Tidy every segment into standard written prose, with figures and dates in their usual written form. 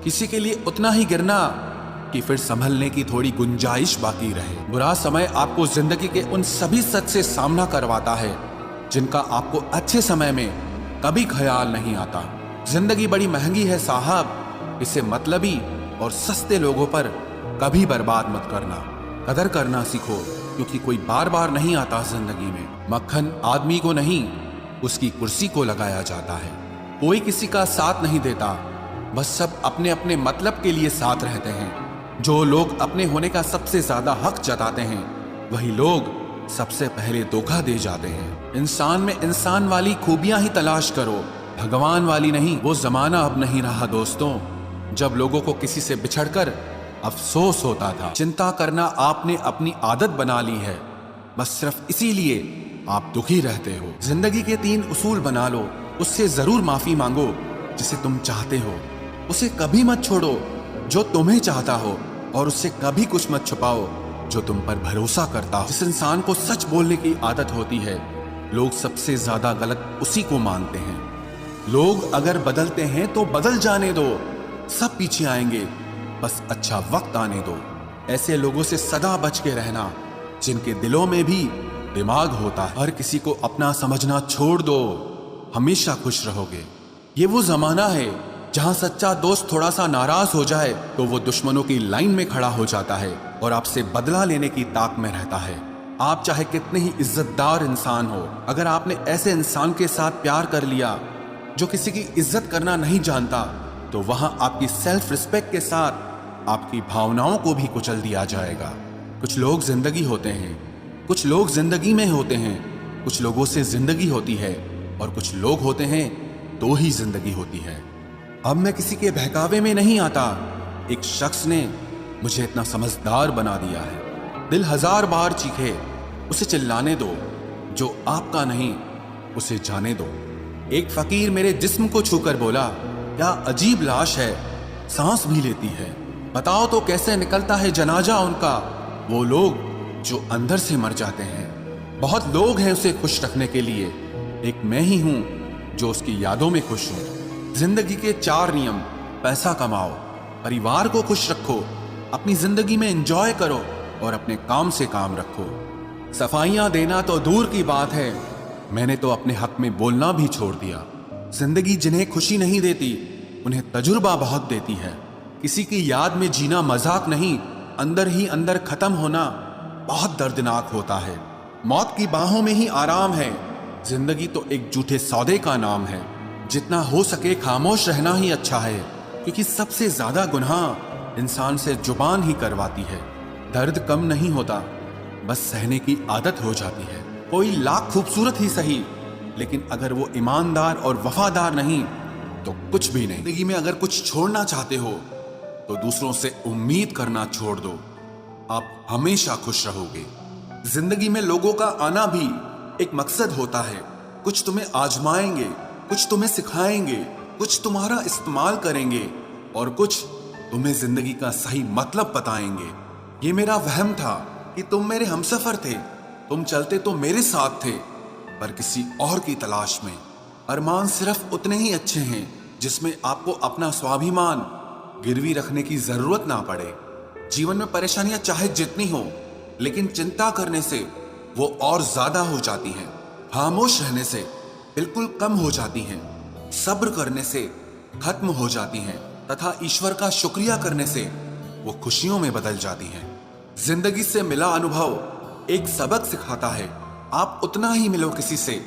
किसी के लिए उतना ही गिरना कि फिर संभलने की थोड़ी गुंजाइश बाकी रहे। बुरा समय आपको जिंदगी के उन सभी सच से सामना करवाता है जिनका आपको अच्छे समय में कभी ख्याल नहीं आता। जिंदगी बड़ी महंगी है साहब, इसे मतलबी और सस्ते लोगों पर कभी बर्बाद मत करना। कदर करना सीखो, क्योंकि कोई बार बार नहीं आता जिंदगी में। मक्खन आदमी को नहीं, उसकी कुर्सी को लगाया जाता है। कोई किसी का साथ नहीं देता, बस सब अपने अपने मतलब के लिए साथ रहते हैं। जो लोग अपने होने का सबसे ज्यादा हक जताते हैं, वही लोग सबसे पहले धोखा दे जाते हैं। इंसान में इंसान वाली खूबियां ही तलाश करो, भगवान वाली नहीं। वो जमाना अब नहीं रहा दोस्तों, जब लोगों को किसी से बिछड़कर अफसोस होता था। चिंता करना आपने अपनी आदत बना ली है, बस सिर्फ इसीलिए आप दुखी रहते हो। जिंदगी के 3 उसूल बना लो, उससे जरूर माफी मांगो जिसे तुम चाहते हो, उसे कभी मत छोड़ो जो तुम्हें चाहता हो, और उससे कभी कुछ मत छुपाओ जो तुम पर भरोसा करता हो। जिस इंसान को सच बोलने की आदत होती है, लोग सबसे ज्यादा गलत उसी को मानते हैं। लोग अगर बदलते हैं तो बदल जाने दो, सब पीछे आएंगे, बस अच्छा वक्त आने दो। ऐसे लोगों से सदा बच के रहना जिनके दिलों में भी दिमाग होता है। हर किसी को अपना समझना छोड़ दो, हमेशा खुश रहोगे। ये वो जमाना है जहां सच्चा दोस्त थोड़ा सा नाराज हो जाए तो वो दुश्मनों की लाइन में खड़ा हो जाता है और आपसे बदला लेने की ताक में रहता है। आप चाहे कितने ही इज्जतदार इंसान हो, अगर आपने ऐसे इंसान के साथ प्यार कर लिया जो किसी की इज्जत करना नहीं जानता, तो वहां आपकी सेल्फ रिस्पेक्ट के साथ आपकी भावनाओं को भी कुचल दिया जाएगा। कुछ लोग जिंदगी होते हैं, कुछ लोग जिंदगी में होते हैं, कुछ लोगों से जिंदगी होती है और कुछ लोग होते हैं तो ही जिंदगी होती है। अब मैं किसी के बहकावे में नहीं आता, एक शख्स ने मुझे इतना समझदार बना दिया है। दिल 1000 बार चीखे, उसे चिल्लाने दो, जो आपका नहीं उसे जाने दो। एक फकीर मेरे जिस्म को छूकर बोला, क्या अजीब लाश है, सांस भी लेती है। बताओ तो कैसे निकलता है जनाजा उनका, वो लोग जो अंदर से मर जाते हैं। बहुत लोग हैं उसे खुश रखने के लिए, एक मैं ही हूं जो उसकी यादों में खुश हूं। जिंदगी के 4 नियम: पैसा कमाओ, परिवार को खुश रखो, अपनी जिंदगी में एंजॉय करो और अपने काम से काम रखो। सफाइयां देना तो दूर की बात है, मैंने तो अपने हक में बोलना भी छोड़ दिया। जिंदगी जिन्हें खुशी नहीं देती, उन्हें तजुर्बा बहुत देती है। किसी की याद में जीना मजाक नहीं, अंदर ही अंदर खत्म होना बहुत दर्दनाक होता है। मौत की बाहों में ही आराम है, जिंदगी तो एक झूठे सौदे का नाम है। जितना हो सके खामोश रहना ही अच्छा है, क्योंकि सबसे ज्यादा गुनाह इंसान से जुबान ही करवाती है। दर्द कम नहीं होता, बस सहने की आदत हो जाती है। कोई लाख खूबसूरत ही सही, लेकिन अगर वो ईमानदार और वफादार नहीं तो कुछ भी नहीं। जिंदगी में अगर कुछ छोड़ना चाहते हो तो दूसरों से उम्मीद करना छोड़ दो, आप हमेशा खुश रहोगे। जिंदगी में लोगों का आना भी एक मकसद होता है। कुछ तुम्हें आजमाएंगे, कुछ तुम्हें सिखाएंगे, कुछ तुम्हारा इस्तेमाल करेंगे और कुछ तुम्हें जिंदगी का सही मतलब बताएंगे। ये मेरा वहम था कि तुम मेरे हमसफर थे, तुम चलते तो मेरे साथ थे, पर किसी और की तलाश में। अरमान सिर्फ उतने ही अच्छे हैं जिसमें आपको अपना स्वाभिमान गिरवी रखने की जरूरत ना पड़े। जीवन में परेशानियां चाहे जितनी हो, लेकिन चिंता करने से वो और ज्यादा हो जाती हैं। खामोश रहने से बिल्कुल कम हो जाती हैं। सब्र करने से खत्म हो जाती हैं, तथा ईश्वर का शुक्रिया करने से वो खुशियों में बदल जाती हैं। जिंदगी से मिला अनुभव एक सबक सिखाता है, आप उतना ही मिलो किसी से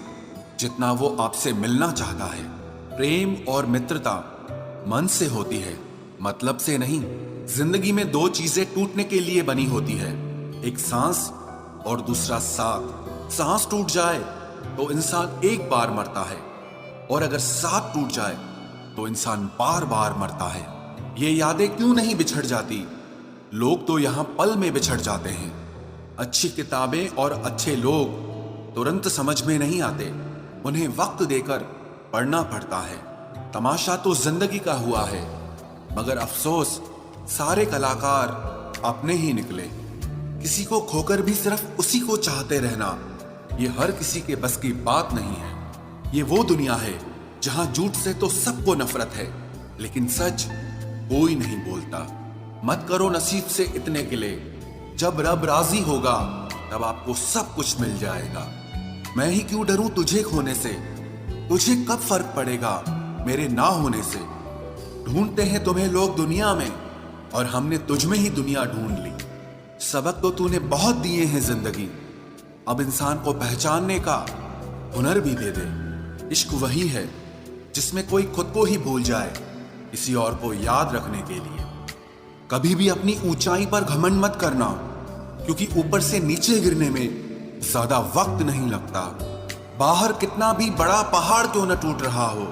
जितना वो आपसे मिलना चाहता है। प्रेम और मित्रता मन से होती है, मतलब से नहीं। जिंदगी में 2 चीजें टूटने के लिए बनी होती है, एक सांस और दूसरा साथ। सांस टूट जाए तो इंसान एक बार मरता है, और अगर साथ टूट जाए तो इंसान बार बार मरता है। ये यादें क्यों नहीं बिछड़ जाती? लोग तो यहां पल में बिछड़ जाते हैं। अच्छी किताबें और अच्छे लोग तुरंत समझ में नहीं आते, उन्हें वक्त देकर पढ़ना पड़ता है। तमाशा तो जिंदगी का हुआ है, मगर अफसोस सारे कलाकार अपने ही निकले। किसी को खोकर भी सिर्फ उसी को चाहते रहना, ये हर किसी के बस की बात नहीं है। ये वो दुनिया है जहां झूठ से तो सबको नफरत है, लेकिन सच कोई नहीं बोलता। मत करो नसीब से इतने गिले, जब रब राजी होगा तब आपको सब कुछ मिल जाएगा। मैं ही क्यों डरूं तुझे खोने से, तुझे कब फर्क पड़ेगा मेरे ना होने से। ढूंढते हैं तुम्हें लोग दुनिया में और हमने तुझ में ही दुनिया ढूंढ ली। सबक तो तूने बहुत दिए हैं जिंदगी, अब इंसान को पहचानने का हुनर भी दे दे। इश्क वही है जिसमें कोई खुद को ही भूल जाए किसी और को याद रखने के लिए। कभी भी अपनी ऊंचाई पर घमंड मत करना, क्योंकि ऊपर से नीचे गिरने में ज्यादा वक्त नहीं लगता। बाहर कितना भी बड़ा पहाड़ क्यों न टूट रहा हो,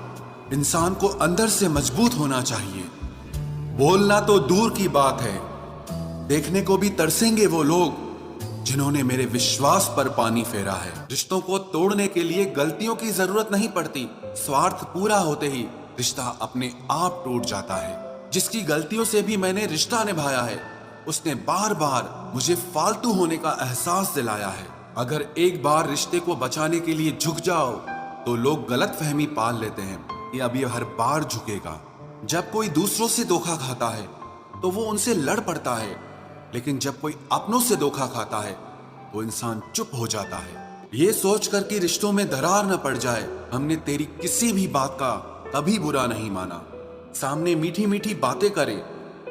इंसान को अंदर से मजबूत होना चाहिए। बोलना तो दूर की बात है, देखने को भी तरसेंगे वो लोग जिन्होंने मेरे विश्वास पर पानी फेरा है। रिश्तों को तोड़ने के लिए गलतियों की जरूरत नहीं पड़ती, स्वार्थ पूरा होते ही रिश्ता अपने आप टूट जाता है। जिसकी गलतियों से भी मैंने रिश्ता निभाया है, उसने बार बार मुझे फालतू होने का एहसास दिलाया है। अगर एक बार रिश्ते को बचाने के लिए झुक जाओ तो लोग गलत फहमी पाल लेते हैं कि अब ये हर बार झुकेगा। जब कोई दूसरों से धोखा खाता है तो वो उनसे लड़ पड़ता है, लेकिन जब कोई अपनों से धोखा खाता है तो इंसान चुप हो जाता है। ये सोच कर कि रिश्तों में दरार न पड़ जाए, हमने तेरी किसी भी बात का कभी बुरा नहीं माना। सामने मीठी मीठी बातें करे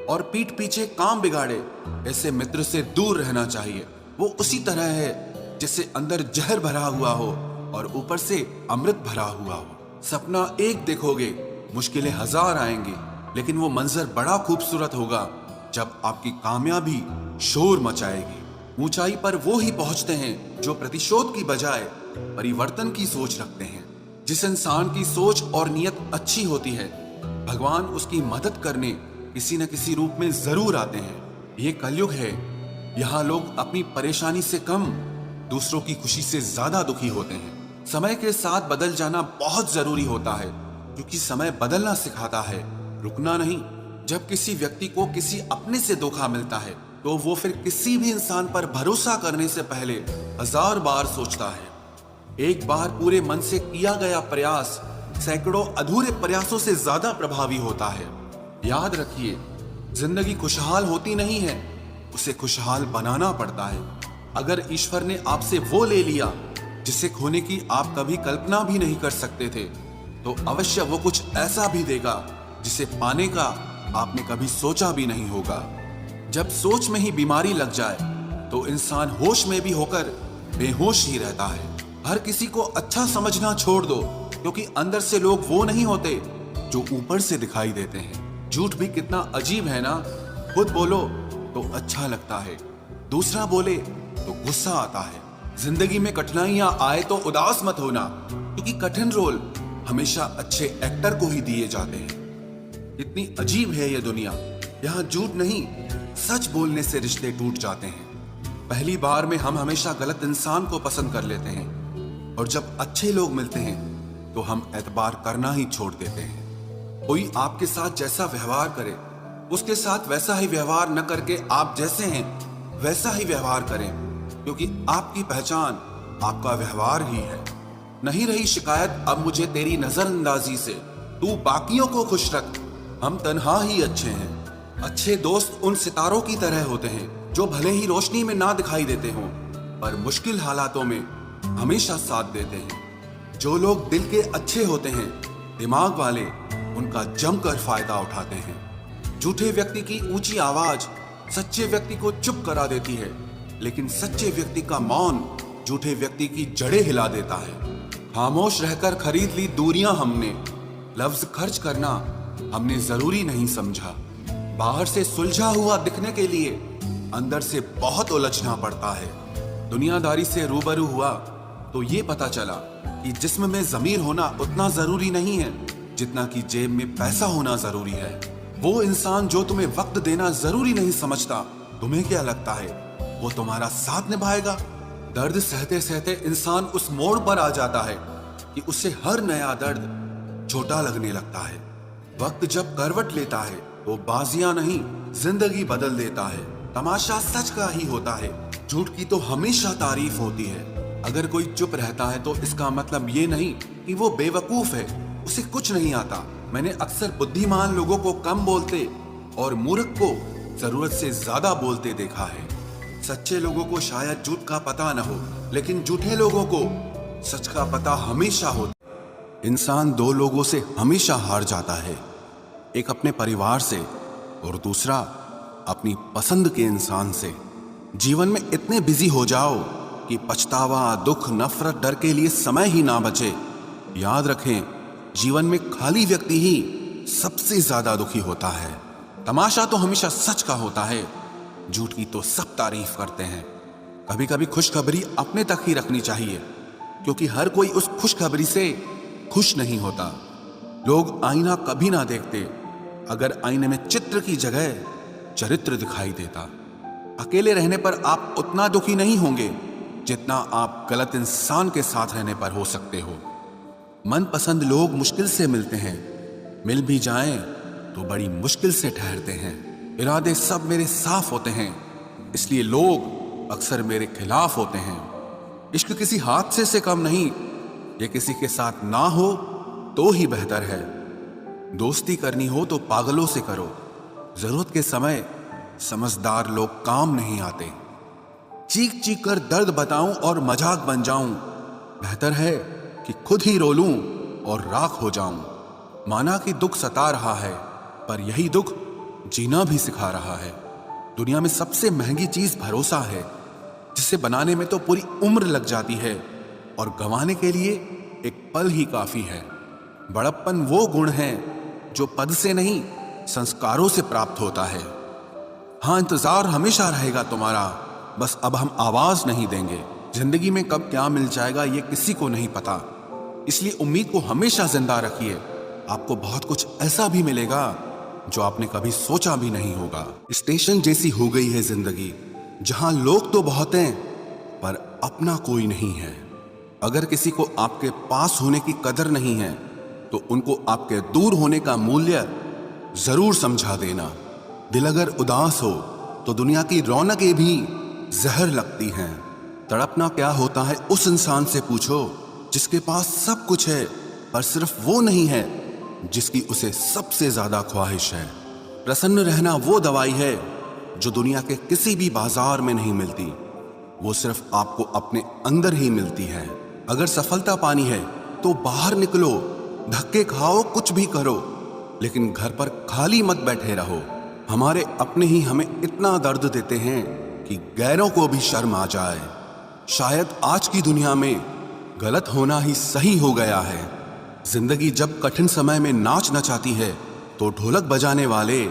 और पीठ पीछे काम बिगाड़े, ऐसे मित्र से दूर रहना चाहिए। वो उसी तरह है जिससे अंदर जहर भरा हुआ हो और ऊपर से अमृत भरा हुआ हो। सपना एक देखोगे, मुश्किलें हजार आएंगी, लेकिन वो मंजर बड़ा खूबसूरत होगा जब आपकी कामयाबी शोर मचाएगी। ऊंचाई पर वो ही पहुंचते हैं जो प्रतिशोध की बजाय परिवर्तन की सोच रखते हैं। जिस इंसान की सोच और नियत अच्छी होती है, भगवान उसकी मदद करने किसी न किसी रूप में जरूर आते हैं। ये कलयुग है, यहाँ लोग अपनी परेशानी से कम दूसरों की खुशी से ज्यादा दुखी होते हैं। समय के साथ बदल जाना बहुत जरूरी होता है, क्योंकि समय बदलना सिखाता है, रुकना नहीं। जब किसी व्यक्ति को किसी अपने से धोखा मिलता है तो वो फिर किसी भी इंसान पर भरोसा करने से पहले हजार बार सोचता है। एक बार पूरे मन से किया गया प्रयास सैकड़ों अधूरे प्रयासों से ज्यादा प्रभावी होता है। याद रखिए, जिंदगी खुशहाल होती नहीं है, उसे खुशहाल बनाना पड़ता है। अगर ईश्वर ने आपसे वो ले लिया जिसे खोने की आप कभी कल्पना भी नहीं कर सकते थे, तो अवश्य वो कुछ ऐसा भी देगा जिसे पाने का आपने कभी सोचा भी नहीं होगा। जब सोच में ही बीमारी लग जाए तो इंसान होश में भी होकर बेहोश ही रहता है। हर किसी को अच्छा समझना छोड़ दो, क्योंकि अंदर से लोग वो नहीं होते जो ऊपर से दिखाई देते हैं। झूठ भी कितना अजीब है ना, खुद बोलो तो अच्छा लगता है, दूसरा बोले तो गुस्सा आता है। जिंदगी में कठिनाइयां आए तो उदास मत होना, क्योंकि कठिन रोल हमेशा अच्छे एक्टर को ही दिए जाते हैं। इतनी अजीब है ये दुनिया, यहाँ झूठ नहीं सच बोलने से रिश्ते टूट जाते हैं। पहली बार में हम हमेशा गलत इंसान को पसंद कर लेते हैं, और जब अच्छे लोग मिलते हैं तो हम एतबार करना ही छोड़ देते हैं। कोई आपके साथ जैसा व्यवहार करे, उसके साथ वैसा ही व्यवहार न करके आप जैसे हैं वैसा ही व्यवहार करें, क्योंकि आपकी पहचान आपका व्यवहार ही है। नहीं रही शिकायत अब मुझे तेरी नजरअंदाजी से, तू बाकियों को खुश रख, हम तन्हा ही अच्छे हैं। अच्छे दोस्त उन सितारों की तरह होते हैं जो भले ही रोशनी में ना दिखाई देते हों, पर मुश्किल हालातों में हमेशा साथ देते हैं। जो लोग दिल के अच्छे होते हैं, दिमाग वाले उनका जमकर फायदा उठाते हैं। झूठे व्यक्ति की ऊंची आवाज सच्चे व्यक्ति को चुप करा देती है, लेकिन सच्चे व्यक्ति का मौन झूठे व्यक्ति की जड़ें हिला देता है। खामोश रहकर खरीद ली दूरियां हमने, लफ्ज खर्च करना हमने जरूरी नहीं समझा। बाहर से सुलझा हुआ दिखने के लिए अंदर से बहुत उलझना पड़ता है। दुनियादारी से रूबरू हुआ तो ये पता चला कि जिस्म में जमीर होना उतना जरूरी नहीं है जितना कि जेब में पैसा होना जरूरी है। वो इंसान जो तुम्हें वक्त देना जरूरी नहीं समझता, तुम्हें क्या लगता है वो तुम्हारा साथ निभाएगा? दर्द सहते सहते इंसान उस मोड़ पर आ जाता है कि उसे हर नया दर्द छोटा लगने लगता है। वक्त जब करवट लेता है तो बाजियां नहीं जिंदगी बदल देता है। तमाशा सच का ही होता है, झूठ की तो हमेशा तारीफ होती है। अगर कोई चुप रहता है तो इसका मतलब ये नहीं कि वो बेवकूफ है, उसे कुछ नहीं आता। मैंने अक्सर बुद्धिमान लोगों को कम बोलते और मूर्ख को जरूरत से ज्यादा बोलते देखा है। सच्चे लोगों को शायद झूठ का पता न हो, लेकिन झूठे लोगों को सच का पता हमेशा होता। इंसान दो लोगों से हमेशा हार जाता है, एक अपने परिवार से और दूसरा अपनी पसंद के इंसान से। जीवन में इतने बिजी हो जाओ कि पछतावा, दुख, नफरत, डर के लिए समय ही ना बचे। याद रखें, जीवन में खाली व्यक्ति ही सबसे ज्यादा दुखी होता है। तमाशा तो हमेशा सच का होता है, झूठ की तो सब तारीफ करते हैं। कभी कभी खुशखबरी अपने तक ही रखनी चाहिए, क्योंकि हर कोई उस खुशखबरी से खुश नहीं होता। लोग आईना कभी ना देखते अगर आईने में चित्र की जगह चरित्र दिखाई देता। अकेले रहने पर आप उतना दुखी नहीं होंगे जितना आप गलत इंसान के साथ रहने पर हो सकते हो। मनपसंद लोग मुश्किल से मिलते हैं, मिल भी जाएं तो बड़ी मुश्किल से ठहरते हैं। इरादे सब मेरे साफ होते हैं, इसलिए लोग अक्सर मेरे खिलाफ होते हैं। इश्क किसी हादसे से कम नहीं, ये किसी के साथ ना हो तो ही बेहतर है। दोस्ती करनी हो तो पागलों से करो, जरूरत के समय समझदार लोग काम नहीं आते। चीख चीख कर दर्द बताऊं और मजाक बन जाऊं, बेहतर है कि खुद ही रो लूं और राख हो जाऊं। माना कि दुख सता रहा है, पर यही दुख जीना भी सिखा रहा है। दुनिया में सबसे महंगी चीज भरोसा है, जिसे बनाने में तो पूरी उम्र लग जाती है और गंवाने के लिए एक पल ही काफी है। बड़प्पन वो गुण है जो पद से नहीं, संस्कारों से प्राप्त होता है। हाँ, इंतजार हमेशा रहेगा तुम्हारा, बस अब हम आवाज नहीं देंगे। जिंदगी में कब क्या मिल जाएगा ये किसी को नहीं पता, इसलिए उम्मीद को हमेशा जिंदा रखिए। आपको बहुत कुछ ऐसा भी मिलेगा जो आपने कभी सोचा भी नहीं होगा। स्टेशन जैसी हो गई है जिंदगी, जहां लोग तो बहुत हैं पर अपना कोई नहीं है। अगर किसी को आपके पास होने की कदर नहीं है तो उनको आपके दूर होने का मूल्य जरूर समझा देना। दिल अगर उदास हो तो दुनिया की रौनकें भी जहर लगती हैं। तड़पना क्या होता है उस इंसान से पूछो जिसके पास सब कुछ है, पर सिर्फ वो नहीं है जिसकी उसे सबसे ज्यादा ख्वाहिश है। प्रसन्न रहना वो दवाई है जो दुनिया के किसी भी बाजार में नहीं मिलती, वो सिर्फ आपको अपने अंदर ही मिलती है। अगर सफलता पानी है तो बाहर निकलो, धक्के खाओ, कुछ भी करो, लेकिन घर पर खाली मत बैठे रहो। हमारे अपने ही हमें इतना दर्द देते हैं कि गैरों को भी शर्म आ जाए। शायद आज की दुनिया में गलत होना ही सही हो गया है। जिंदगी जब कठिन समय में नाच नचाती है तो ढोलक बजाने वाले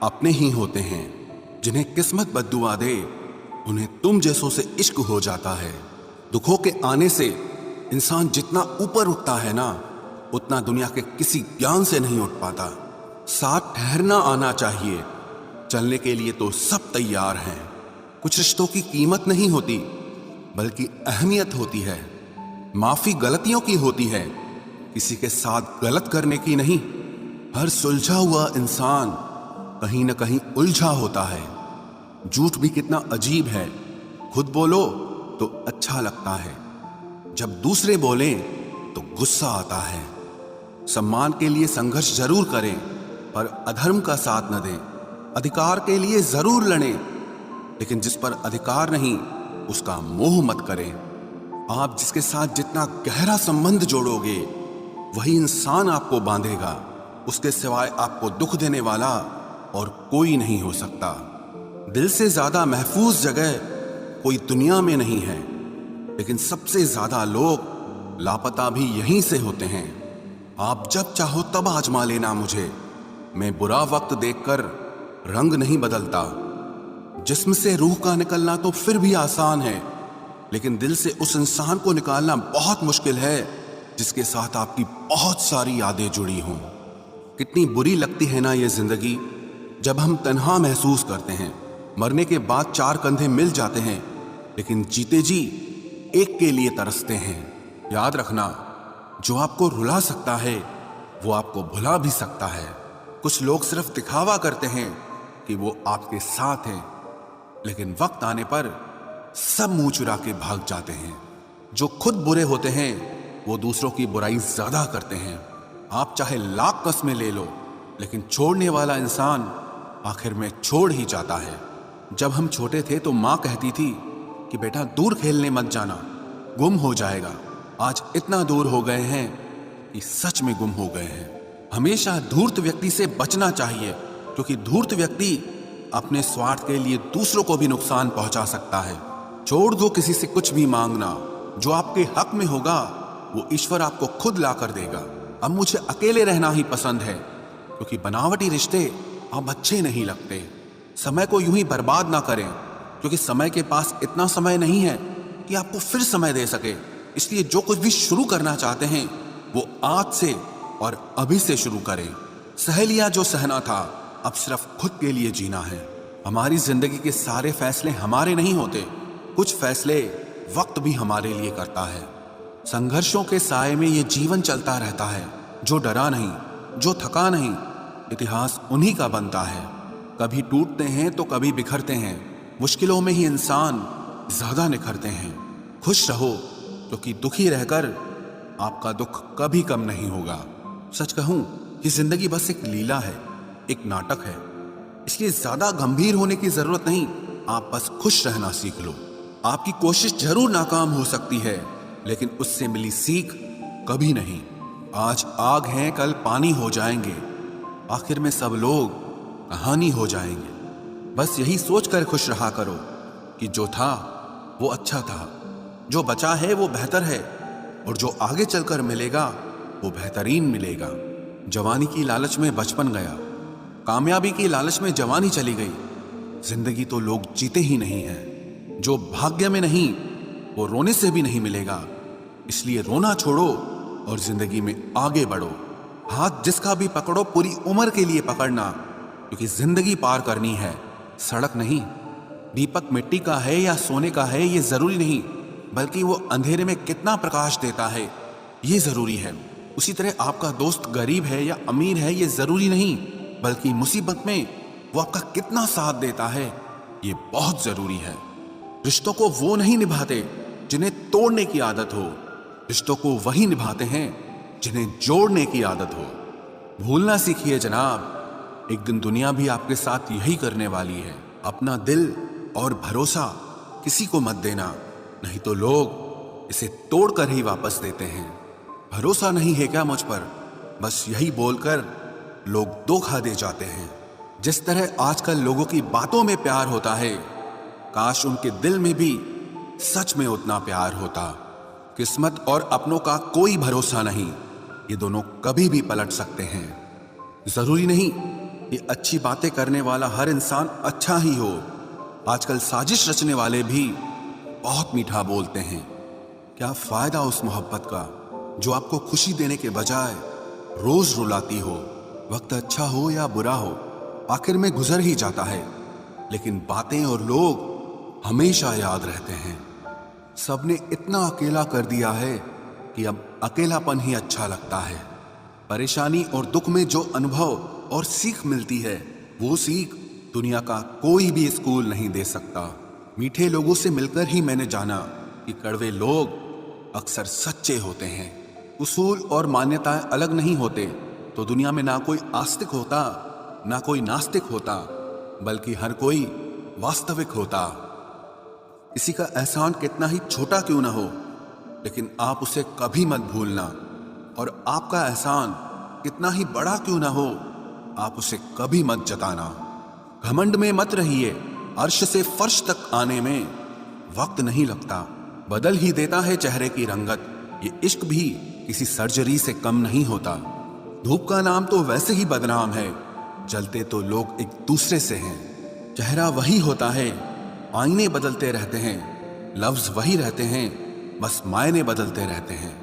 अपने ही होते हैं। जिन्हें किस्मत बद्दुआ दे उन्हें तुम जैसों से इश्क हो जाता है। दुखों के आने से इंसान जितना ऊपर उठता है ना, उतना दुनिया के किसी ज्ञान से नहीं उठ पाता। साथ ठहरना आना चाहिए, चलने के लिए तो सब तैयार हैं। कुछ रिश्तों की कीमत नहीं होती बल्कि अहमियत होती है। माफी गलतियों की होती है, किसी के साथ गलत करने की नहीं। हर सुलझा हुआ इंसान कहीं न कहीं उलझा होता है। झूठ भी कितना अजीब है, खुद बोलो तो अच्छा लगता है, जब दूसरे बोलें तो गुस्सा आता है। सम्मान के लिए संघर्ष जरूर करें, पर अधर्म का साथ न दें। अधिकार के लिए जरूर लड़ें, लेकिन जिस पर अधिकार नहीं उसका मोह मत करें। आप जिसके साथ जितना गहरा संबंध जोड़ोगे वही इंसान आपको बांधेगा। उसके सिवाय आपको दुख देने वाला और कोई नहीं हो सकता। दिल से ज्यादा महफूज जगह कोई दुनिया में नहीं है, लेकिन सबसे ज्यादा लोग लापता भी यहीं से होते हैं। आप जब चाहो तब आजमा लेना मुझे, मैं बुरा वक्त देखकर रंग नहीं बदलता। जिस्म से रूह का निकलना तो फिर भी आसान है, लेकिन दिल से उस इंसान को निकालना बहुत मुश्किल है जिसके साथ आपकी बहुत सारी यादें जुड़ी हों। कितनी बुरी लगती है ना ये जिंदगी, जब हम तन्हा महसूस करते हैं। मरने के बाद चार कंधे मिल जाते हैं, लेकिन जीते जी एक के लिए तरसते हैं। याद रखना, जो आपको रुला सकता है वो आपको भुला भी सकता है। कुछ लोग सिर्फ दिखावा करते हैं कि वो आपके साथ हैं, लेकिन वक्त आने पर सब मुंह चुरा के भाग जाते हैं। जो खुद बुरे होते हैं वो दूसरों की बुराई ज्यादा करते हैं। आप चाहे लाख कस्में ले लो, लेकिन छोड़ने वाला इंसान आखिर में छोड़ ही जाता है। जब हम छोटे थे तो माँ कहती थी कि बेटा दूर खेलने मत जाना, गुम हो जाएगा। आज इतना दूर हो गए हैं कि सच में गुम हो गए हैं। हमेशा धूर्त व्यक्ति से बचना चाहिए, क्योंकि धूर्त व्यक्ति अपने स्वार्थ के लिए दूसरों को भी नुकसान पहुंचा सकता है। छोड़ दो किसी से कुछ भी मांगना, जो आपके हक में होगा वो ईश्वर आपको खुद ला कर देगा। अब मुझे अकेले रहना ही पसंद है, क्योंकि बनावटी रिश्ते अब अच्छे नहीं लगते। समय को यूं ही बर्बाद ना करें, क्योंकि समय के पास इतना समय नहीं है कि आपको फिर समय दे सके। इसलिए जो कुछ भी शुरू करना चाहते हैं वो आज से और अभी से शुरू करें। सह लिया जो सहना था, अब सिर्फ खुद के लिए जीना है। हमारी जिंदगी के सारे फैसले हमारे नहीं होते, कुछ फैसले वक्त भी हमारे लिए करता है। संघर्षों के साए में ये जीवन चलता रहता है। जो डरा नहीं, जो थका नहीं, इतिहास उन्हीं का बनता है। कभी टूटते हैं तो कभी बिखरते हैं। मुश्किलों में ही इंसान ज्यादा निखरते हैं। खुश रहो, क्योंकि दुखी रहकर आपका दुख कभी कम नहीं होगा। सच कहूं कि जिंदगी बस एक लीला है, एक नाटक है। इसलिए ज्यादा गंभीर होने की जरूरत नहीं, आप बस खुश रहना सीख लो। आपकी कोशिश जरूर नाकाम हो सकती है, लेकिन उससे मिली सीख कभी नहीं। आज आग है, कल पानी हो जाएंगे, आखिर में सब लोग कहानी हो जाएंगे। बस यही सोचकर खुश रहा करो कि जो था वो अच्छा था, जो बचा है वो बेहतर है, और जो आगे चलकर मिलेगा वो बेहतरीन मिलेगा। जवानी की लालच में बचपन गया, कामयाबी की लालच में जवानी चली गई। जिंदगी तो लोग जीते ही नहीं हैं। जो भाग्य में नहीं वो रोने से भी नहीं मिलेगा। इसलिए रोना छोड़ो और जिंदगी में आगे बढ़ो। हाथ जिसका भी पकड़ो पूरी उम्र के लिए पकड़ना, क्योंकि जिंदगी पार करनी है, सड़क नहीं। दीपक मिट्टी का है या सोने का है ये जरूरी नहीं, बल्कि वो अंधेरे में कितना प्रकाश देता है ये जरूरी है। उसी तरह आपका दोस्त गरीब है या अमीर है ये जरूरी नहीं, बल्कि मुसीबत में वो आपका कितना साथ देता है ये बहुत जरूरी है। रिश्तों को वो नहीं निभाते जिन्हें तोड़ने की आदत हो, रिश्तों को वही निभाते हैं जिन्हें जोड़ने की आदत हो। भूलना सीखिए जनाब, एक दिन दुनिया भी आपके साथ यही करने वाली है। अपना दिल और भरोसा किसी को मत देना, नहीं तो लोग इसे तोड़कर ही वापस देते हैं। भरोसा नहीं है क्या मुझ पर, बस यही बोलकर लोग धोखा दे जाते हैं। जिस तरह आजकल लोगों की बातों में प्यार होता है, काश उनके दिल में भी सच में उतना प्यार होता। किस्मत और अपनों का कोई भरोसा नहीं, ये दोनों कभी भी पलट सकते हैं। जरूरी नहीं कि अच्छी बातें करने वाला हर इंसान अच्छा ही हो। आजकल साजिश रचने वाले भी बहुत मीठा बोलते हैं। क्या फायदा उस मोहब्बत का जो आपको खुशी देने के बजाय रोज रुलाती हो। वक्त अच्छा हो या बुरा हो, आखिर में गुजर ही जाता है, लेकिन बातें और लोग हमेशा याद रहते हैं। सबने इतना अकेला कर दिया है कि अब अकेलापन ही अच्छा लगता है। परेशानी और दुख में जो अनुभव और सीख मिलती है, वो सीख दुनिया का कोई भी स्कूल नहीं दे सकता। मीठे लोगों से मिलकर ही मैंने जाना कि कड़वे लोग अक्सर सच्चे होते हैं। उसूल और मान्यताएं अलग नहीं होते तो दुनिया में ना कोई आस्तिक होता, ना कोई नास्तिक होता, बल्कि हर कोई वास्तविक होता। किसी का एहसान कितना ही छोटा क्यों ना हो, लेकिन आप उसे कभी मत भूलना। और आपका एहसान कितना ही बड़ा क्यों ना हो, आप उसे कभी मत जताना। घमंड में मत रहिए, अर्श से फर्श तक आने में वक्त नहीं लगता, बदल ही देता है चेहरे की रंगत। ये इश्क भी किसी सर्जरी से कम नहीं होता। धूप का नाम तो वैसे ही बदनाम है, जलते तो लोग एक दूसरे से हैं। चेहरा वही होता है, आईने बदलते रहते हैं, लफ्ज वही रहते हैं, बस मायने बदलते रहते हैं।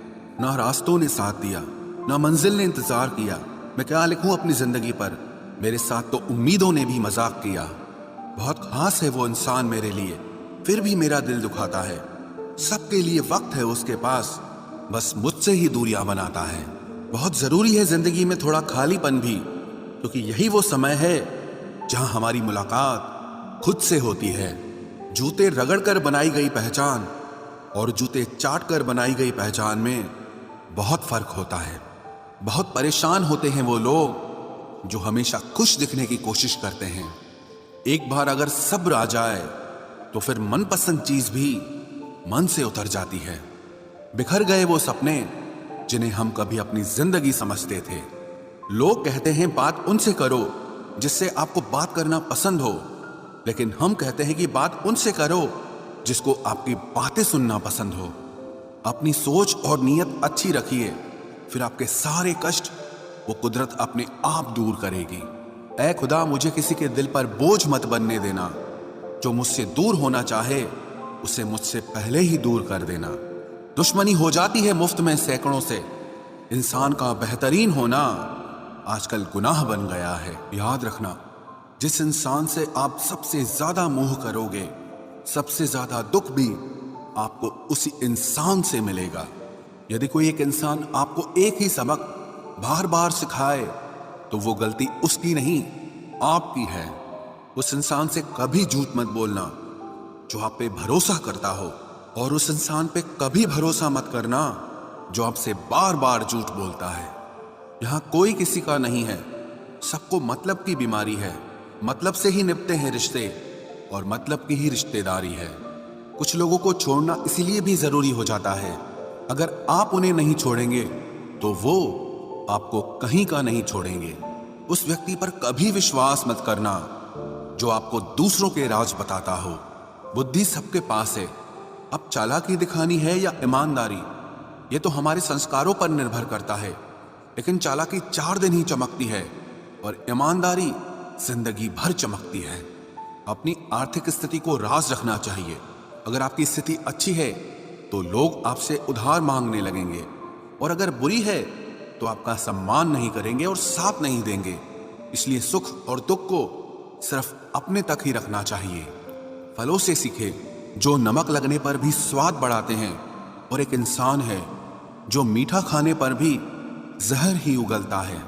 ना रास्तों ने साथ दिया, ना मंजिल ने इंतजार किया। मैं क्या लिखूं अपनी जिंदगी पर, मेरे साथ तो उम्मीदों ने भी मजाक किया। बहुत खास है वो इंसान मेरे लिए, फिर भी मेरा दिल दुखाता है। सबके लिए वक्त है उसके पास, बस मुझसे ही दूरियां बनाता है। बहुत जरूरी है जिंदगी में थोड़ा खालीपन भी, क्योंकि यही वो समय है जहां हमारी मुलाकात खुद से होती है। जूते रगड़कर बनाई गई पहचान और जूते चाट कर बनाई गई पहचान में बहुत फर्क होता है। बहुत परेशान होते हैं वो लोग जो हमेशा खुश दिखने की कोशिश करते हैं। एक बार अगर सब्र आ जाए तो फिर मनपसंद चीज भी मन से उतर जाती है। बिखर गए वो सपने जिन्हें हम कभी अपनी जिंदगी समझते थे। लोग कहते हैं बात उनसे करो जिससे आपको बात करना पसंद हो, लेकिन हम कहते हैं कि बात उनसे करो जिसको आपकी बातें सुनना पसंद हो। अपनी सोच और नीयत अच्छी रखिए, फिर आपके सारे कष्ट वो कुदरत अपने आप दूर करेगी। ऐ खुदा, मुझे किसी के दिल पर बोझ मत बनने देना। जो मुझसे दूर होना चाहे उसे मुझसे पहले ही दूर कर देना। दुश्मनी हो जाती है मुफ्त में सैकड़ों से। इंसान का बेहतरीन होना आजकल गुनाह बन गया है। याद रखना, जिस इंसान से आप सबसे ज्यादा मोह करोगे, सबसे ज्यादा दुख भी आपको उसी इंसान से मिलेगा। यदि कोई एक इंसान आपको एक ही सबक बार बार सिखाए तो वो गलती उसकी नहीं, आपकी है। उस इंसान से कभी झूठ मत बोलना जो आप पे भरोसा करता हो, और उस इंसान पे कभी भरोसा मत करना जो आपसे बार बार झूठ बोलता है। यहां कोई किसी का नहीं है, सबको मतलब की बीमारी है। मतलब से ही निपटते हैं रिश्ते, और मतलब की ही रिश्तेदारी है। कुछ लोगों को छोड़ना इसीलिए भी जरूरी हो जाता है, अगर आप उन्हें नहीं छोड़ेंगे तो वो आपको कहीं का नहीं छोड़ेंगे। उस व्यक्ति पर कभी विश्वास मत करना जो आपको दूसरों के राज बताता हो। बुद्धि सबके पास है, अब चालाकी दिखानी है या ईमानदारी, ये तो हमारे संस्कारों पर निर्भर करता है। लेकिन चालाकी 4 दिन ही चमकती है और ईमानदारी जिंदगी भर चमकती है। अपनी आर्थिक स्थिति को राज रखना चाहिए। अगर आपकी स्थिति अच्छी है तो लोग आपसे उधार मांगने लगेंगे, और अगर बुरी है तो आपका सम्मान नहीं करेंगे और साथ नहीं देंगे। इसलिए सुख और दुख को सिर्फ अपने तक ही रखना चाहिए। फलों से सीखे जो नमक लगने पर भी स्वाद बढ़ाते हैं, और एक इंसान है जो मीठा खाने पर भी जहर ही उगलता है।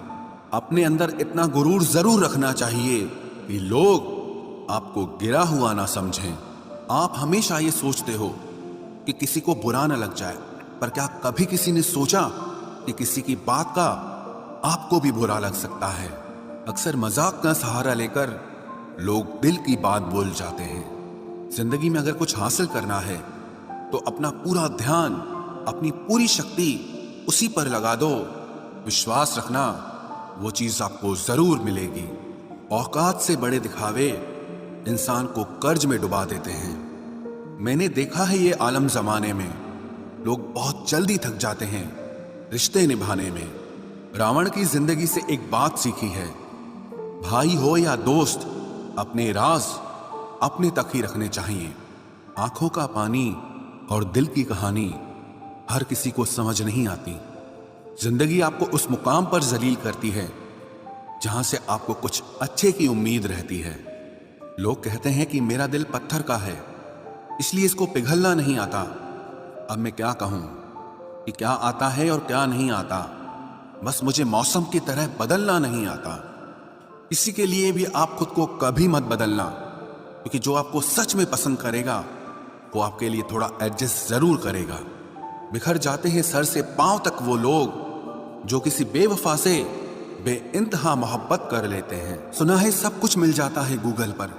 अपने अंदर इतना गुरूर जरूर रखना चाहिए कि लोग आपको गिरा हुआ ना समझें। आप हमेशा ये सोचते हो कि किसी को बुरा ना लग जाए, पर क्या कभी किसी ने सोचा कि किसी की बात का आपको भी बुरा लग सकता है? अक्सर मजाक का सहारा लेकर लोग दिल की बात बोल जाते हैं। जिंदगी में अगर कुछ हासिल करना है तो अपना पूरा ध्यान, अपनी पूरी शक्ति उसी पर लगा दो। विश्वास रखना, वो चीज आपको जरूर मिलेगी। औकात से बड़े दिखावे इंसान को कर्ज में डुबा देते हैं। मैंने देखा है ये आलम जमाने में लोग बहुत जल्दी थक जाते हैं रिश्ते निभाने में। रावण की जिंदगी से एक बात सीखी है, भाई हो या दोस्त, अपने राज अपने तक ही रखने चाहिए। आंखों का पानी और दिल की कहानी हर किसी को समझ नहीं आती। जिंदगी आपको उस मुकाम पर जलील करती है जहां से आपको कुछ अच्छे की उम्मीद रहती है। लोग कहते हैं कि मेरा दिल पत्थर का है, इसलिए इसको पिघलना नहीं आता। अब मैं क्या कहूं कि क्या आता है और क्या नहीं आता। बस मुझे मौसम की तरह बदलना नहीं आता। इसी के लिए भी आप खुद को कभी मत बदलना, क्योंकि जो आपको सच में पसंद करेगा वो आपके लिए थोड़ा एडजस्ट जरूर करेगा। बिखर जाते हैं सर से पांव तक वो लोग जो किसी बेवफा से बेइंतहा मोहब्बत कर लेते हैं। सुना है सब कुछ मिल जाता है गूगल पर।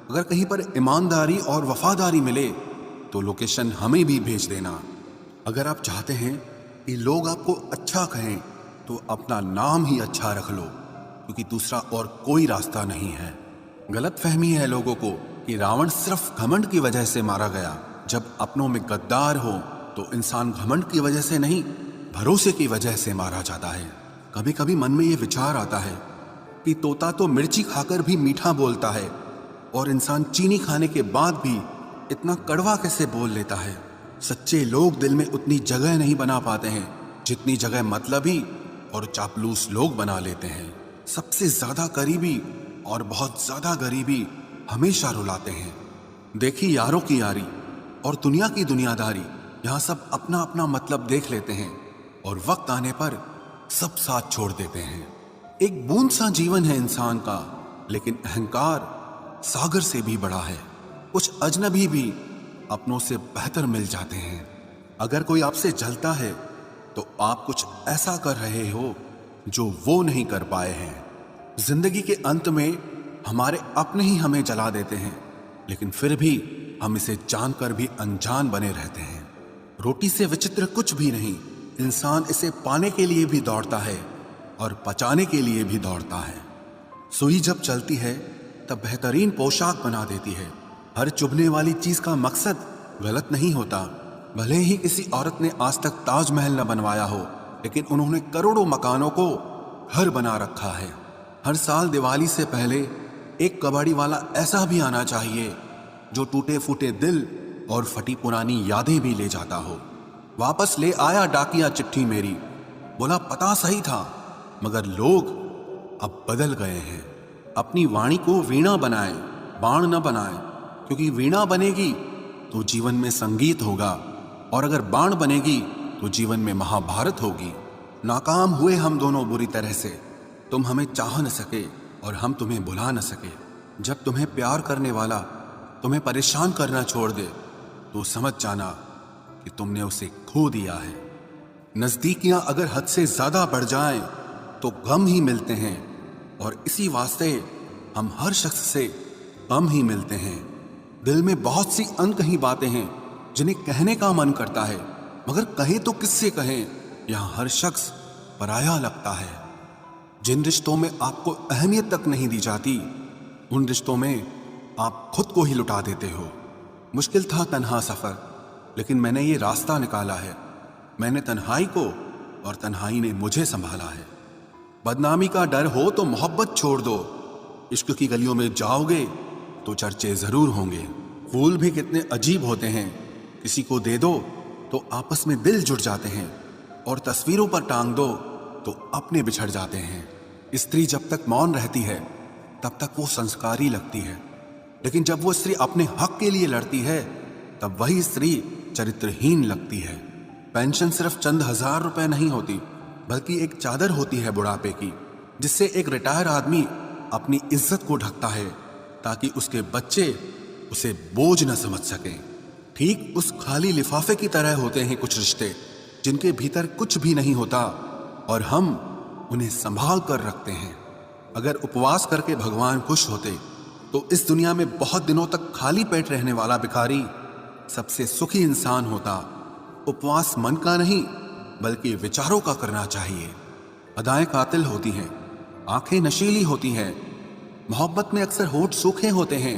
अगर कहीं पर ईमानदारी और वफादारी मिले तो लोकेशन हमें भी भेज देना। अगर आप चाहते हैं कि लोग आपको अच्छा कहें तो अपना नाम ही अच्छा रख लो, क्योंकि दूसरा और कोई रास्ता नहीं है। गलत फहमी है लोगों को कि रावण सिर्फ घमंड की वजह से मारा गया। जब अपनों में गद्दार हो तो इंसान घमंड की वजह से नहीं, भरोसे की वजह से मारा जाता है। कभी कभी मन में ये विचार आता है कि तोता तो मिर्ची खाकर भी मीठा बोलता है, और इंसान चीनी खाने के बाद भी इतना कड़वा कैसे बोल लेता है। सच्चे लोग दिल में उतनी जगह नहीं बना पाते हैं जितनी जगह मतलबी और चापलूस लोग बना लेते हैं। सबसे ज्यादा करीबी और बहुत ज्यादा गरीबी हमेशा रुलाते हैं। देखी यारों की यारी और दुनिया की दुनियादारी, यहाँ सब अपना अपना मतलब देख लेते हैं और वक्त आने पर सब साथ छोड़ देते हैं। एक बूंद सा जीवन है इंसान का, लेकिन अहंकार सागर से भी बड़ा है। कुछ अजनबी भी अपनों से बेहतर मिल जाते हैं। अगर कोई आपसे जलता है तो आप कुछ ऐसा कर रहे हो जो वो नहीं कर पाए हैं। जिंदगी के अंत में हमारे अपने ही हमें जला देते हैं, लेकिन फिर भी हम इसे जानकर भी अनजान बने रहते हैं। रोटी से विचित्र कुछ भी नहीं, इंसान इसे पाने के लिए भी दौड़ता है और पचाने के लिए भी दौड़ता है। सुई जब चलती है तब बेहतरीन पोशाक बना देती है। हर चुभने वाली चीज का मकसद गलत नहीं होता। भले ही किसी औरत ने आज तक ताजमहल न बनवाया हो, लेकिन उन्होंने करोड़ों मकानों को घर बना रखा है। हर साल दिवाली से पहले एक कबाड़ी वाला ऐसा भी आना चाहिए जो टूटे फूटे दिल और फटी पुरानी यादें भी ले जाता हो। वापस ले आया डाकिया चिट्ठी मेरी, बोला पता सही था मगर लोग अब बदल गए हैं। अपनी वाणी को वीणा बनाए, बाण न बनाए, क्योंकि वीणा बनेगी तो जीवन में संगीत होगा और अगर बाण बनेगी तो जीवन में महाभारत होगी। नाकाम हुए हम दोनों बुरी तरह से, तुम हमें चाह न सके और हम तुम्हें भुला न सके। जब तुम्हें प्यार करने वाला तुम्हें परेशान करना छोड़ दे तो समझ जाना कि तुमने उसे खो दिया है। नजदीकियां अगर हद से ज्यादा बढ़ जाएं तो गम ही मिलते हैं, और इसी वास्ते हम हर शख्स से कम ही मिलते हैं। दिल में बहुत सी अनकही बातें हैं जिन्हें कहने का मन करता है, मगर कहें तो किससे कहें, यहां हर शख्स पराया लगता है। जिन रिश्तों में आपको अहमियत तक नहीं दी जाती, उन रिश्तों में आप खुद को ही लुटा देते हो। मुश्किल था तन्हा सफर, लेकिन मैंने ये रास्ता निकाला है। मैंने तन्हाई को और तन्हाई ने मुझे संभाला है। बदनामी का डर हो तो मोहब्बत छोड़ दो। इश्क की गलियों में जाओगे तो चर्चे जरूर होंगे। फूल भी कितने अजीब होते हैं, किसी को दे दो तो आपस में दिल जुड़ जाते हैं, और तस्वीरों पर टांग दो तो अपने बिछड़ जाते हैं। स्त्री जब तक मौन रहती है तब तक वो संस्कारी लगती है, लेकिन जब वो स्त्री अपने हक के लिए लड़ती है तब वही स्त्री चरित्रहीन लगती है। पेंशन सिर्फ चंद हजार रुपए नहीं होती, बल्कि एक चादर होती है बुढ़ापे की, जिससे एक रिटायर आदमी अपनी इज्जत को ढकता है ताकि उसके बच्चे उसे बोझ न समझ सकें। ठीक उस खाली लिफाफे की तरह होते हैं कुछ रिश्ते जिनके भीतर कुछ भी नहीं होता और हम उन्हें संभाल कर रखते हैं। अगर उपवास करके भगवान खुश होते तो इस दुनिया में बहुत दिनों तक खाली पेट रहने वाला भिखारी सबसे सुखी इंसान होता। उपवास मन का नहीं बल्कि विचारों का करना चाहिए। अदाएं कातिल होती हैं, आंखें नशीली होती हैं। मोहब्बत में अक्सर होठ सूखे होते हैं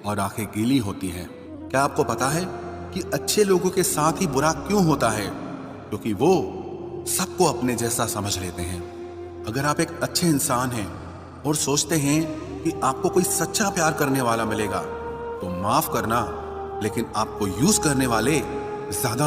और आंखें गीली होती हैं। क्या आपको पता है कि अच्छे लोगों के साथ ही बुरा क्यों होता है? क्योंकि वो सबको अपने जैसा समझ लेते हैं। अगर आप एक अच्छे इंसान हैं और सोचते हैं कि आपको कोई सच्चा प्यार करने वाला मिलेगा तो माफ करना, लेकिन आपको यूज करने वाले ज्यादा